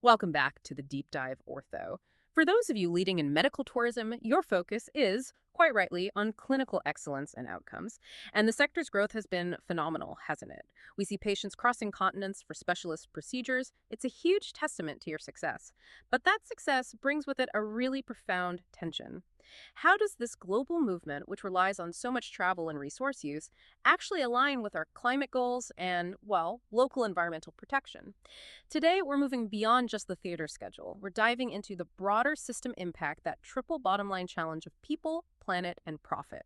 Welcome back to the Deep Dive Ortho. For those of you leading in medical tourism, your focus is, quite rightly, on clinical excellence and outcomes. And the sector's growth has been phenomenal, hasn't it? We see patients crossing continents for specialist procedures. It's a huge testament to your success. But that success brings with it a really profound tension. How does this global movement, which relies on so much travel and resource use, actually align with our climate goals and, well, local environmental protection? Today, we're moving beyond just the theater schedule. We're diving into the broader system impact, that triple bottom line challenge of people, planet, and profit.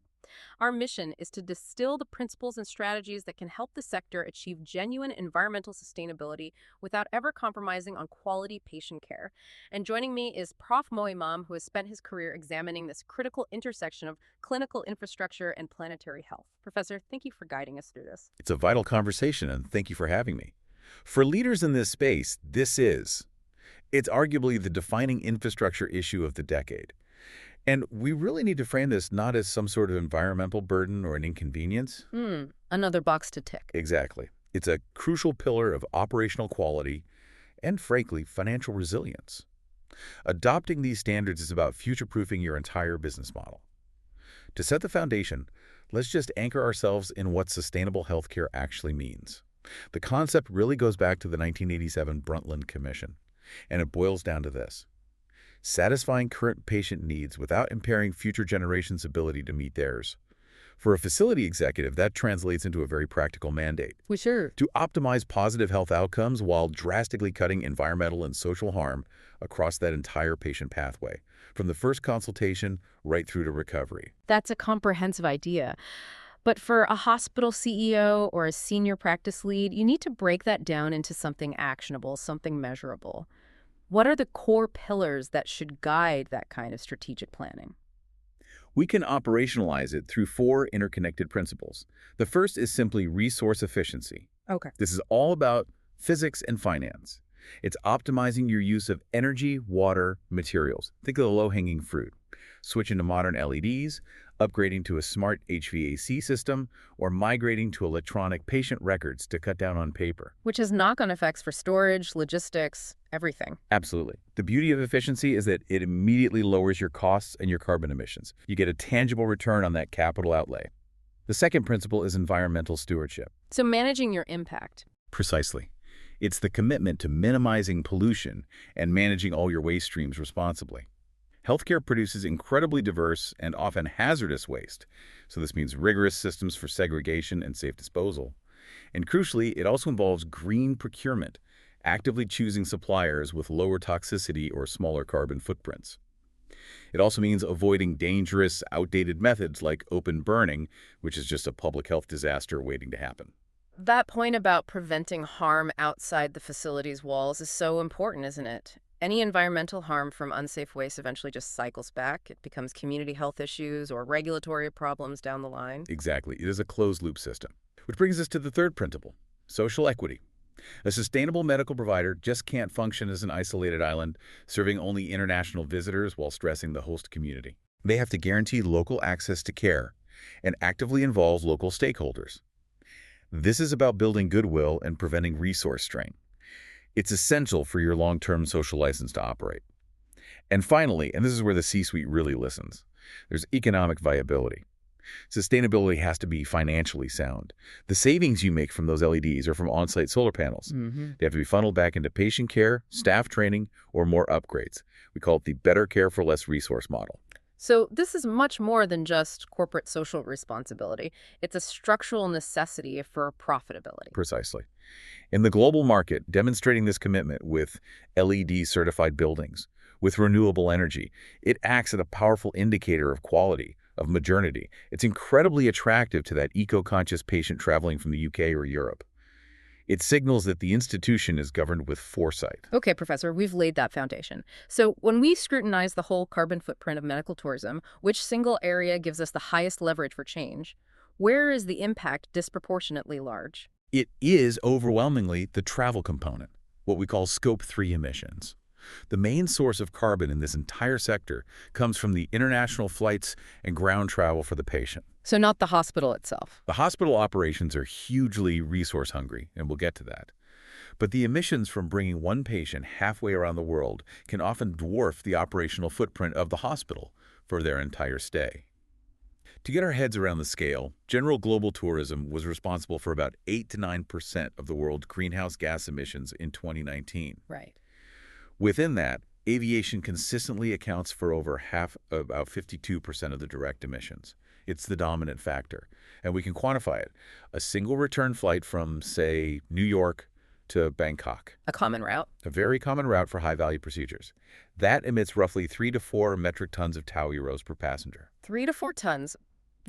Our mission is to distill the principles and strategies that can help the sector achieve genuine environmental sustainability without ever compromising on quality patient care. And joining me is Prof. Moimam, who has spent his career examining this critical intersection of clinical infrastructure and planetary health. Professor, thank you for guiding us through this. It's a vital conversation, and thank you for having me. For leaders in this space, it's arguably the defining infrastructure issue of the decade. And we really need to frame this not as some sort of environmental burden or an inconvenience. Another box to tick. Exactly. It's a crucial pillar of operational quality and, frankly, financial resilience. Adopting these standards is about future-proofing your entire business model. To set the foundation, let's just anchor ourselves in what sustainable healthcare actually means. The concept really goes back to the 1987 Brundtland Commission, and it boils down to this: satisfying current patient needs without impairing future generations' ability to meet theirs. For a facility executive, that translates into a very practical mandate. For sure. To optimize positive health outcomes while drastically cutting environmental and social harm across that entire patient pathway, from the first consultation right through to recovery. That's a comprehensive idea. But for a hospital CEO or a senior practice lead, you need to break that down into something actionable, something measurable. What are the core pillars that should guide that kind of strategic planning? We can operationalize it through four interconnected principles. The first is simply resource efficiency. Okay. This is all about physics and finance. It's optimizing your use of energy, water, materials. Think of the low-hanging fruit. Switching to modern LEDs, upgrading to a smart HVAC system, or migrating to electronic patient records to cut down on paper. Which has knock-on effects for storage, logistics, everything. Absolutely. The beauty of efficiency is that it immediately lowers your costs and your carbon emissions. You get a tangible return on that capital outlay. The second principle is environmental stewardship. So managing your impact. Precisely. It's the commitment to minimizing pollution and managing all your waste streams responsibly. Healthcare produces incredibly diverse and often hazardous waste, so this means rigorous systems for segregation and safe disposal. And crucially, it also involves green procurement, actively choosing suppliers with lower toxicity or smaller carbon footprints. It also means avoiding dangerous, outdated methods like open burning, which is just a public health disaster waiting to happen. That point about preventing harm outside the facility's walls is so important, isn't it? Any environmental harm from unsafe waste eventually just cycles back. It becomes community health issues or regulatory problems down the line. Exactly. It is a closed-loop system. Which brings us to the third principle: social equity. A sustainable medical provider just can't function as an isolated island, serving only international visitors while stressing the host community. They have to guarantee local access to care and actively involve local stakeholders. This is about building goodwill and preventing resource strain. It's essential for your long-term social license to operate. And finally, and this is where the C-suite really listens, there's economic viability. Sustainability has to be financially sound. The savings you make from those LEDs or from on-site solar panels, they have to be funneled back into patient care, staff training, or more upgrades. We call it the better care for less resource model. So this is much more than just corporate social responsibility. It's a structural necessity for profitability. Precisely. In the global market, demonstrating this commitment with LED-certified buildings, with renewable energy, it acts as a powerful indicator of quality, of modernity. It's incredibly attractive to that eco-conscious patient traveling from the UK or Europe. It signals that the institution is governed with foresight. Okay, Professor, we've laid that foundation. So when we scrutinize the whole carbon footprint of medical tourism, which single area gives us the highest leverage for change? Where is the impact disproportionately large? It is overwhelmingly the travel component, what we call Scope 3 emissions. The main source of carbon in this entire sector comes from the international flights and ground travel for the patient. So not the hospital itself. The hospital operations are hugely resource hungry, and we'll get to that. But the emissions from bringing one patient halfway around the world can often dwarf the operational footprint of the hospital for their entire stay. To get our heads around the scale, general global tourism was responsible for about 8 to 9% of the world's greenhouse gas emissions in 2019. Right. Within that, aviation consistently accounts for over half, about 52% of the direct emissions. It's the dominant factor, and we can quantify it. A single return flight from, say, New York to Bangkok, A common route. a very common route for high-value procedures, that emits roughly 3 to 4 metric tons of tau euros per passenger. 3 to 4 tons.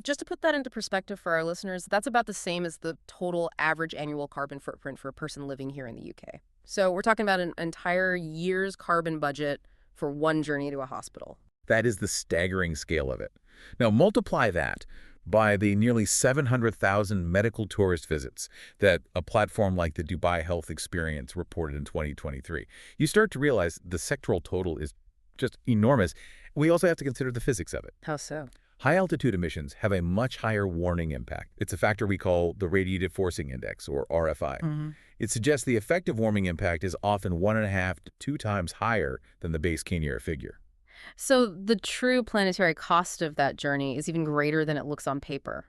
Just to put that into perspective for our listeners, that's about the same as the total average annual carbon footprint for a person living here in the UK. So we're talking about an entire year's carbon budget for one journey to a hospital. That is the staggering scale of it. Now multiply that by the nearly 700,000 medical tourist visits that a platform like the Dubai Health Experience reported in 2023. You start to realize the sectoral total is just enormous. We also have to consider the physics of it. How so? High-altitude emissions have a much higher warning impact. It's a factor we call the radiative forcing index, or RFI. It suggests the effective warming impact is often 1.5 to 2 times higher than the base Kenya figure. So the true planetary cost of that journey is even greater than it looks on paper.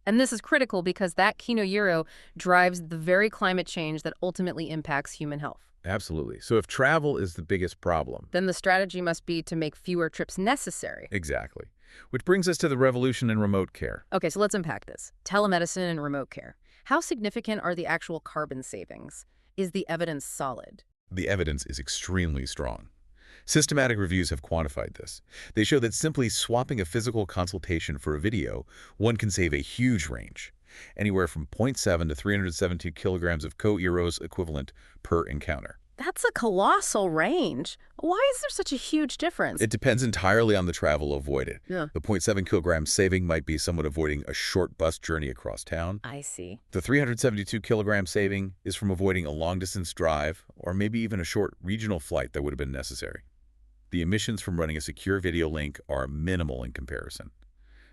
And this is critical because that kilo euro drives the very climate change that ultimately impacts human health. Absolutely. So if travel is the biggest problem, Then the strategy must be to make fewer trips necessary. exactly. Which brings us to the revolution in remote care. Okay, so let's unpack this. Telemedicine and remote care. How significant are the actual carbon savings? Is the evidence solid? The evidence is extremely strong. Systematic reviews have quantified this. They show that simply swapping a physical consultation for a video, one can save a huge range, anywhere from 0.7 to 372 kilograms of co-euros equivalent per encounter. That's a colossal range. Why is there such a huge difference? It depends entirely on the travel avoided. Yeah. The 0.7 kilogram saving might be someone avoiding a short bus journey across town. I see. The 372 kilogram saving is from avoiding a long-distance drive or maybe even a short regional flight that would have been necessary. The emissions from running a secure video link are minimal in comparison.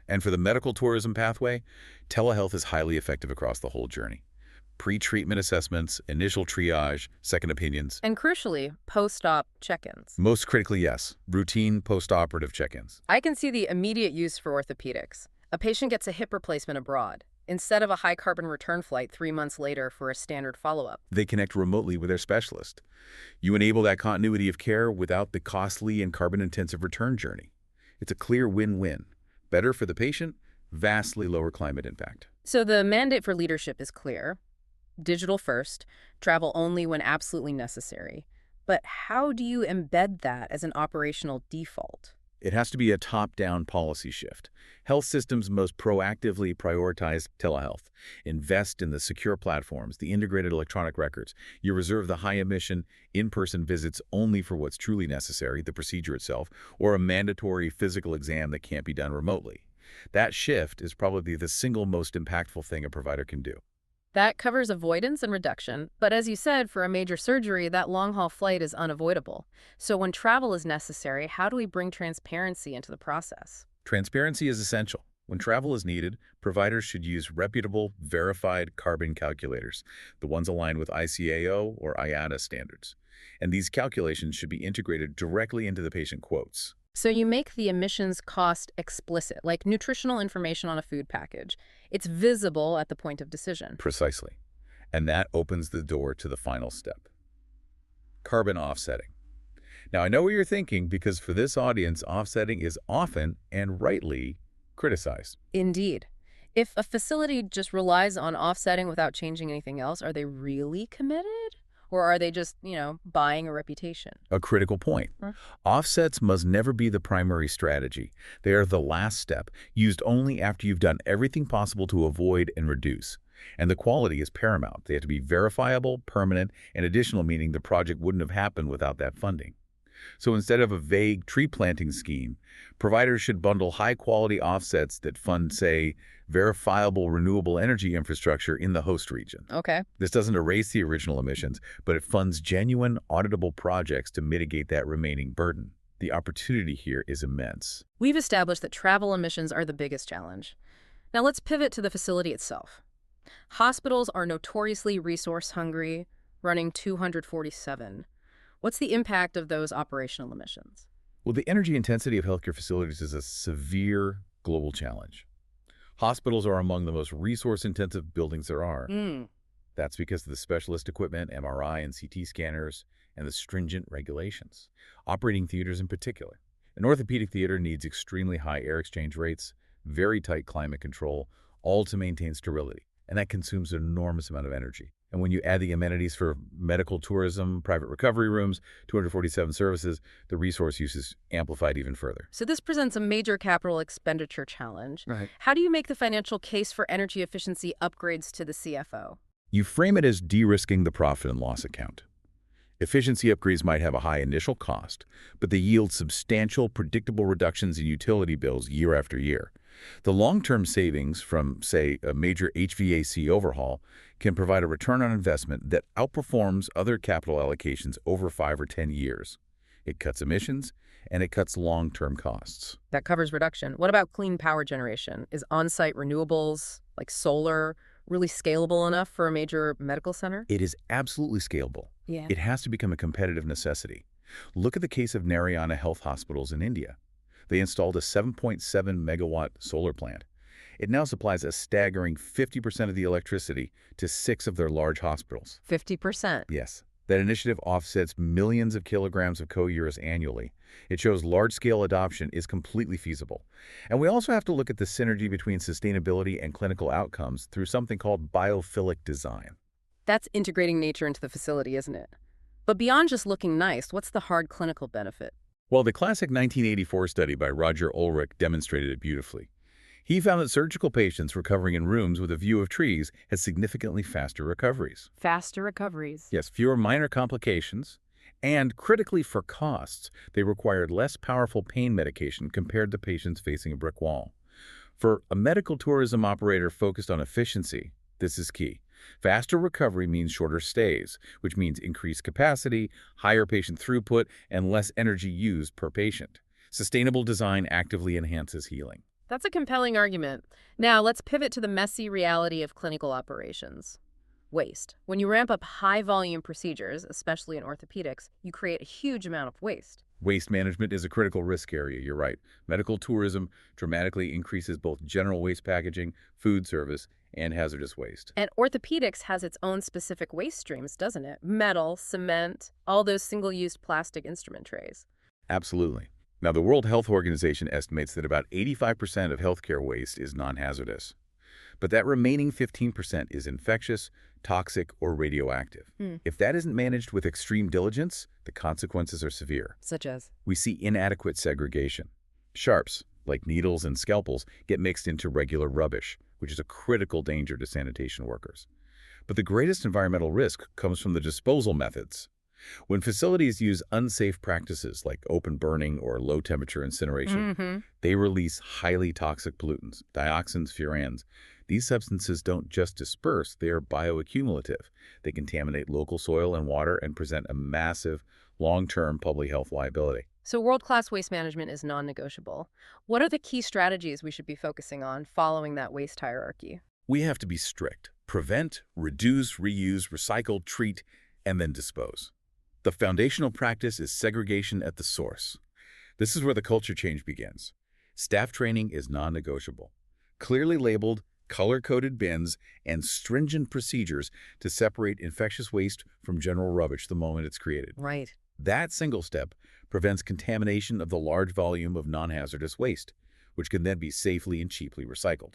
And for the medical tourism pathway, telehealth is highly effective across the whole journey. Pre-treatment assessments, initial triage, second opinions. And crucially, post-op check-ins. Most critically, yes, routine post-operative check-ins. I can see the immediate use for orthopedics. A patient gets a hip replacement abroad, instead of a high-carbon return flight 3 months later for a standard follow-up. They connect remotely with their specialist. You enable that continuity of care without the costly and carbon-intensive return journey. It's a clear win-win. Better for the patient, vastly lower climate impact. So the mandate for leadership is clear. Digital first, travel only when absolutely necessary. But how do you embed that as an operational default? It has to be a top-down policy shift. Health systems most proactively prioritize telehealth. Invest in the secure platforms, the integrated electronic records. You reserve the high-emission, in-person visits only for what's truly necessary, the procedure itself, or a mandatory physical exam that can't be done remotely. That shift is probably the single most impactful thing a provider can do. That covers avoidance and reduction, but as you said, for a major surgery, that long-haul flight is unavoidable. So when travel is necessary, how do we bring transparency into the process? Transparency is essential. When travel is needed, providers should use reputable, verified carbon calculators, the ones aligned with ICAO or IATA standards. And these calculations should be integrated directly into the patient quotes. So you make the emissions cost explicit, like nutritional information on a food package. It's visible at the point of decision. Precisely. And that opens the door to the final step. Carbon offsetting. Now, I know what you're thinking because for this audience, offsetting is often, and rightly, criticized. Indeed. If a facility just relies on offsetting without changing anything else, are they really committed? Or are they just, buying a reputation? A critical point. Offsets must never be the primary strategy. They are the last step, used only after you've done everything possible to avoid and reduce. And the quality is paramount. They have to be verifiable, permanent, and additional, meaning the project wouldn't have happened without that funding. So instead of a vague tree planting scheme, providers should bundle high-quality offsets that fund, say, verifiable renewable energy infrastructure in the host region. Okay. This doesn't erase the original emissions, but it funds genuine, auditable projects to mitigate that remaining burden. The opportunity here is immense. We've established that travel emissions are the biggest challenge. Now let's pivot to the facility itself. Hospitals are notoriously resource hungry. running 247. What's the impact of those operational emissions? Well, the energy intensity of healthcare facilities is a severe global challenge. Hospitals are among the most resource-intensive buildings there are. Mm. That's because of the specialist equipment, MRI and CT scanners, and the stringent regulations. Operating theaters in particular. An orthopedic theater needs extremely high air exchange rates, very tight climate control, all to maintain sterility. And that consumes an enormous amount of energy. And when you add the amenities for medical tourism, private recovery rooms, 247 services, the resource use is amplified even further. So this presents a major capital expenditure challenge. Right. How do you make the financial case for energy efficiency upgrades to the CFO? You frame it as de-risking the profit and loss account. Efficiency upgrades might have a high initial cost, but they yield substantial, predictable reductions in utility bills year after year. The long-term savings from, say, a major HVAC overhaul can provide a return on investment that outperforms other capital allocations over 5 or 10 years. It cuts emissions, and it cuts long-term costs. That covers reduction. What about clean power generation? Is on-site renewables, like solar, really scalable enough for a major medical center? It is absolutely scalable. Yeah. It has to become a competitive necessity. Look at the case of Narayana Health Hospitals in India. They installed a 7.7 megawatt solar plant. It now supplies a staggering 50% of the electricity to 6 of their large hospitals. 50%. Yes, that initiative offsets millions of kilograms of co-urus annually. It shows large-scale adoption is completely feasible. And we also have to look at the synergy between sustainability and clinical outcomes through something called biophilic design. That's integrating nature into the facility, isn't it? But beyond just looking nice, what's the hard clinical benefit? Well, the classic 1984 study by Roger Ulrich demonstrated it beautifully. He found that surgical patients recovering in rooms with a view of trees had significantly faster recoveries. Faster recoveries. Yes, fewer minor complications, and critically for costs, they required less powerful pain medication compared to patients facing a brick wall. For a medical tourism operator focused on efficiency, this is key. Faster recovery means shorter stays, which means increased capacity, higher patient throughput, and less energy used per patient. Sustainable design actively enhances healing. That's a compelling argument. Now, let's pivot to the messy reality of clinical operations. Waste. When you ramp up high-volume procedures, especially in orthopedics, you create a huge amount of waste. Waste management is a critical risk area, you're right. Medical tourism dramatically increases both general waste packaging, food service, and hazardous waste. And orthopedics has its own specific waste streams, doesn't it? Metal, cement, all those single-use plastic instrument trays. Absolutely. Now, the World Health Organization estimates that about 85% of healthcare waste is non-hazardous. But that remaining 15% is infectious, toxic, or radioactive. If that isn't managed with extreme diligence, the consequences are severe. Such as? We see inadequate segregation. Sharps, like needles and scalpels, get mixed into regular rubbish, which is a critical danger to sanitation workers. But the greatest environmental risk comes from the disposal methods. When facilities use unsafe practices like open burning or low-temperature incineration, they release highly toxic pollutants, dioxins, furans. These substances don't just disperse, they are bioaccumulative. They contaminate local soil and water and present a massive, long-term public health liability. So world-class waste management is non-negotiable. What are the key strategies we should be focusing on following that waste hierarchy? We have to be strict. Prevent, reduce, reuse, recycle, treat, and then dispose. The foundational practice is segregation at the source. This is where the culture change begins. Staff training is non-negotiable. Clearly labeled, color-coded bins, and stringent procedures to separate infectious waste from general rubbish the moment it's created. Right. That single step prevents contamination of the large volume of non-hazardous waste, which can then be safely and cheaply recycled.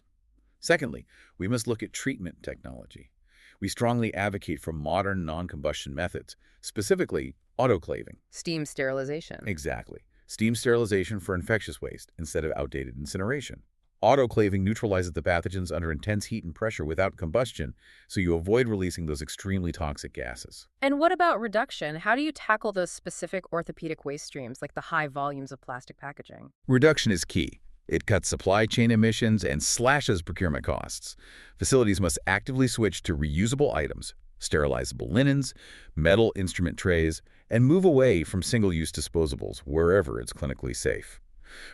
Secondly, we must look at treatment technology. We strongly advocate for modern non-combustion methods, specifically autoclaving. Steam sterilization. Exactly. Steam sterilization for infectious waste instead of outdated incineration. Autoclaving neutralizes the pathogens under intense heat and pressure without combustion, so you avoid releasing those extremely toxic gases. And what about reduction? How do you tackle those specific orthopedic waste streams, like the high volumes of plastic packaging? Reduction is key. It cuts supply chain emissions and slashes procurement costs. Facilities must actively switch to reusable items, sterilizable linens, metal instrument trays, and move away from single-use disposables wherever it's clinically safe.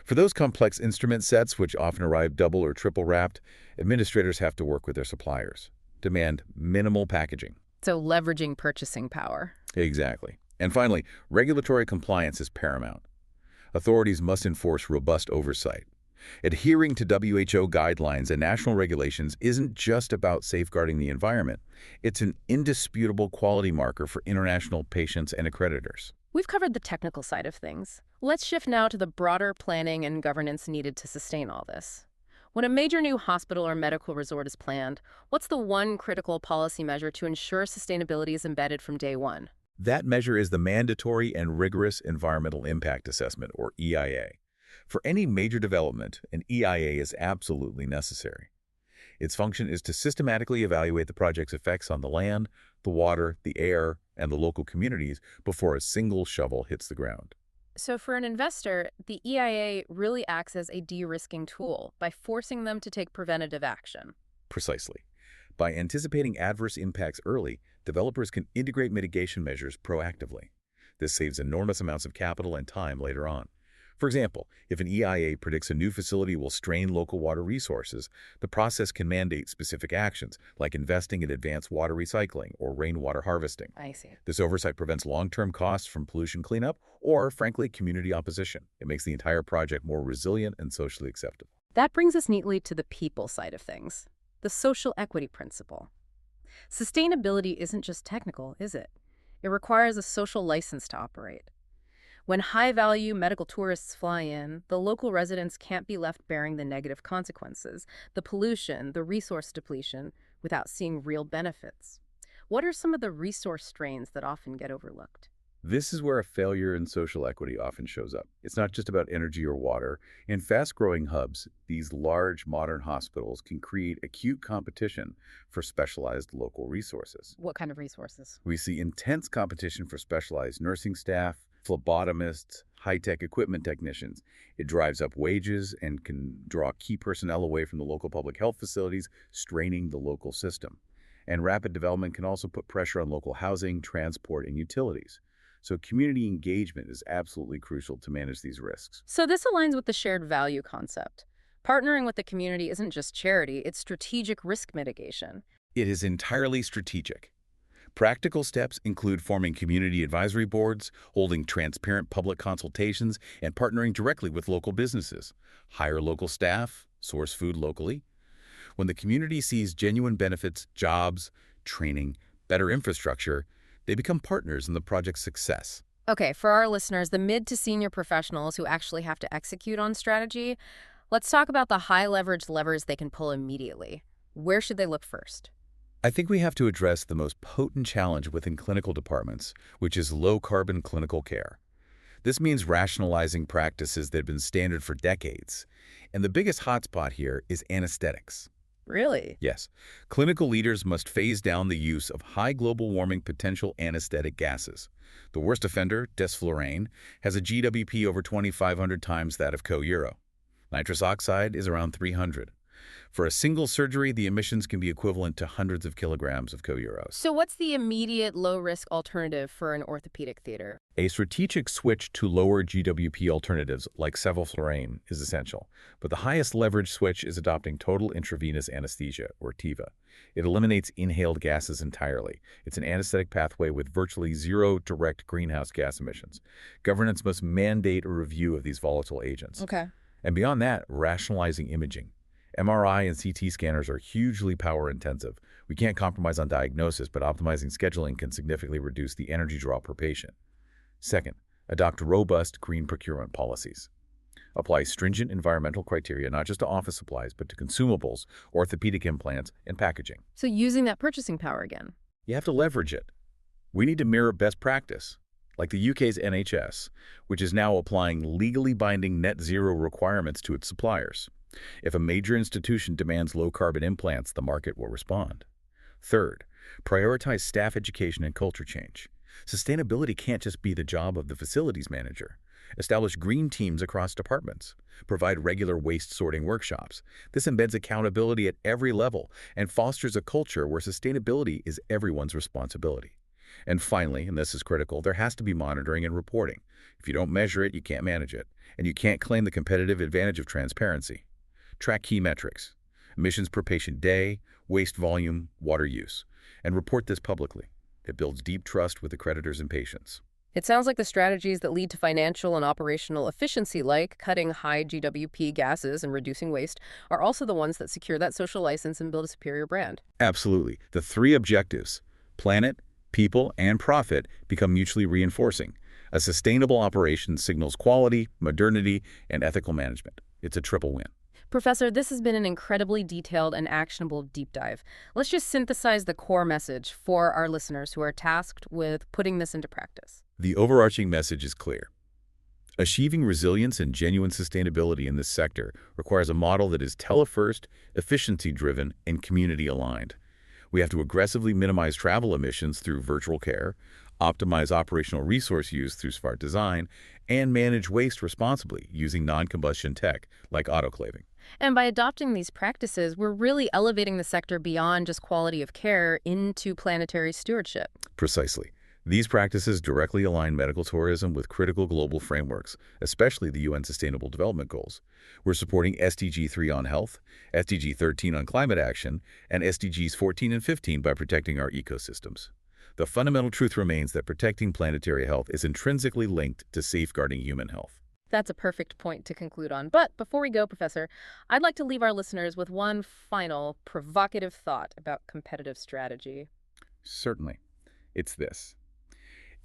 For those complex instrument sets, which often arrive double or triple wrapped, administrators have to work with their suppliers. Demand minimal packaging. So leveraging purchasing power. Exactly. And finally, regulatory compliance is paramount. Authorities must enforce robust oversight. Adhering to WHO guidelines and national regulations isn't just about safeguarding the environment. It's an indisputable quality marker for international patients and accreditors. We've covered the technical side of things. Let's shift now to the broader planning and governance needed to sustain all this. When a major new hospital or medical resort is planned, what's the one critical policy measure to ensure sustainability is embedded from day one? That measure is the Mandatory and Rigorous Environmental Impact Assessment, or EIA. For any major development, an EIA is absolutely necessary. Its function is to systematically evaluate the project's effects on the land, the water, the air, and the local communities before a single shovel hits the ground. So for an investor, the EIA really acts as a de-risking tool by forcing them to take preventative action. Precisely. By anticipating adverse impacts early, developers can integrate mitigation measures proactively. This saves enormous amounts of capital and time later on. For example, if an EIA predicts a new facility will strain local water resources, the process can mandate specific actions, like investing in advanced water recycling or rainwater harvesting. I see. This oversight prevents long-term costs from pollution cleanup or, frankly, community opposition. It makes the entire project more resilient and socially acceptable. That brings us neatly to the people side of things, the social equity principle. Sustainability isn't just technical, is it? It requires a social license to operate. When high-value medical tourists fly in, the local residents can't be left bearing the negative consequences, the pollution, the resource depletion, without seeing real benefits. What are some of the resource strains that often get overlooked? This is where a failure in social equity often shows up. It's not just about energy or water. In fast-growing hubs, these large modern hospitals can create acute competition for specialized local resources. What kind of resources? We see intense competition for specialized nursing staff, phlebotomists, high-tech equipment technicians. It drives up wages and can draw key personnel away from the local public health facilities, straining the local system. And rapid development can also put pressure on local housing, transport, and utilities. So community engagement is absolutely crucial to manage these risks. So this aligns with the shared value concept. Partnering with the community isn't just charity, it's strategic risk mitigation. It is entirely strategic. Practical steps include forming community advisory boards, holding transparent public consultations, and partnering directly with local businesses. Hire local staff, source food locally. When the community sees genuine benefits, jobs, training, better infrastructure, they become partners in the project's success. Okay, for our listeners, the mid to senior professionals who actually have to execute on strategy, let's talk about the high leverage levers they can pull immediately. Where should they look first? I think we have to address the most potent challenge within clinical departments, which is low-carbon clinical care. This means rationalizing practices that have been standard for decades. And the biggest hotspot here is anesthetics. Really? Yes, clinical leaders must phase down the use of high global warming potential anesthetic gases. The worst offender, desflurane, has a GWP over 2,500 times that of co-euro. Nitrous oxide is around 300. For a single surgery, the emissions can be equivalent to hundreds of kilograms of co-euros. So what's the immediate low-risk alternative for an orthopedic theater? A strategic switch to lower GWP alternatives like sevoflurane is essential, but the highest leverage switch is adopting total intravenous anesthesia, or TIVA. It eliminates inhaled gases entirely. It's an anesthetic pathway with virtually zero direct greenhouse gas emissions. Governments must mandate a review of these volatile agents. Okay. And beyond that, rationalizing imaging. MRI and CT scanners are hugely power-intensive. We can't compromise on diagnosis, but optimizing scheduling can significantly reduce the energy draw per patient. Second, adopt robust green procurement policies. Apply stringent environmental criteria not just to office supplies, but to consumables, orthopedic implants, and packaging. So using that purchasing power again. You have to leverage it. We need to mirror best practice, like the UK's NHS, which is now applying legally binding net zero requirements to its suppliers. If a major institution demands low-carbon implants, the market will respond. Third, prioritize staff education and culture change. Sustainability can't just be the job of the facilities manager. Establish green teams across departments. Provide regular waste sorting workshops. This embeds accountability at every level and fosters a culture where sustainability is everyone's responsibility. And finally, and this is critical, there has to be monitoring and reporting. If you don't measure it, you can't manage it. And you can't claim the competitive advantage of transparency. Track key metrics, emissions per patient day, waste volume, water use, and report this publicly. It builds deep trust with the creditors and patients. It sounds like the strategies that lead to financial and operational efficiency, like cutting high GWP gases and reducing waste, are also the ones that secure that social license and build a superior brand. Absolutely. The three objectives, planet, people, and profit, become mutually reinforcing. A sustainable operation signals quality, modernity, and ethical management. It's a triple win. Professor, this has been an incredibly detailed and actionable deep dive. Let's just synthesize the core message for our listeners who are tasked with putting this into practice. The overarching message is clear. Achieving resilience and genuine sustainability in this sector requires a model that is tele-first, efficiency-driven, and community-aligned. We have to aggressively minimize travel emissions through virtual care, optimize operational resource use through smart design, and manage waste responsibly using non-combustion tech like autoclaving. And by adopting these practices, we're really elevating the sector beyond just quality of care into planetary stewardship. Precisely. These practices directly align medical tourism with critical global frameworks, especially the UN Sustainable Development Goals. We're supporting SDG 3 on health, SDG 13 on climate action, and SDGs 14 and 15 by protecting our ecosystems. The fundamental truth remains that protecting planetary health is intrinsically linked to safeguarding human health. That's a perfect point to conclude on. But before we go, Professor, I'd like to leave our listeners with one final provocative thought about competitive strategy. Certainly. It's this.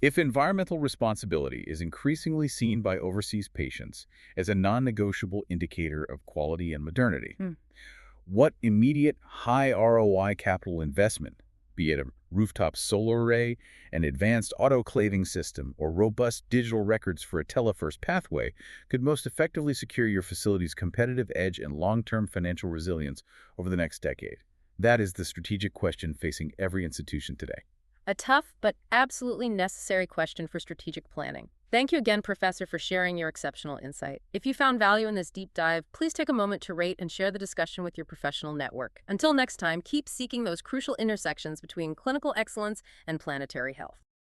If environmental responsibility is increasingly seen by overseas patients as a non-negotiable indicator of quality and modernity, Hmm. what immediate high ROI capital investment, be it a rooftop solar array, an advanced autoclaving system, or robust digital records for a tele-first pathway, could most effectively secure your facility's competitive edge and long-term financial resilience over the next decade? That is the strategic question facing every institution today. A tough but absolutely necessary question for strategic planning. Thank you again, Professor, for sharing your exceptional insight. If you found value in this deep dive, please take a moment to rate and share the discussion with your professional network. Until next time, keep seeking those crucial intersections between clinical excellence and planetary health.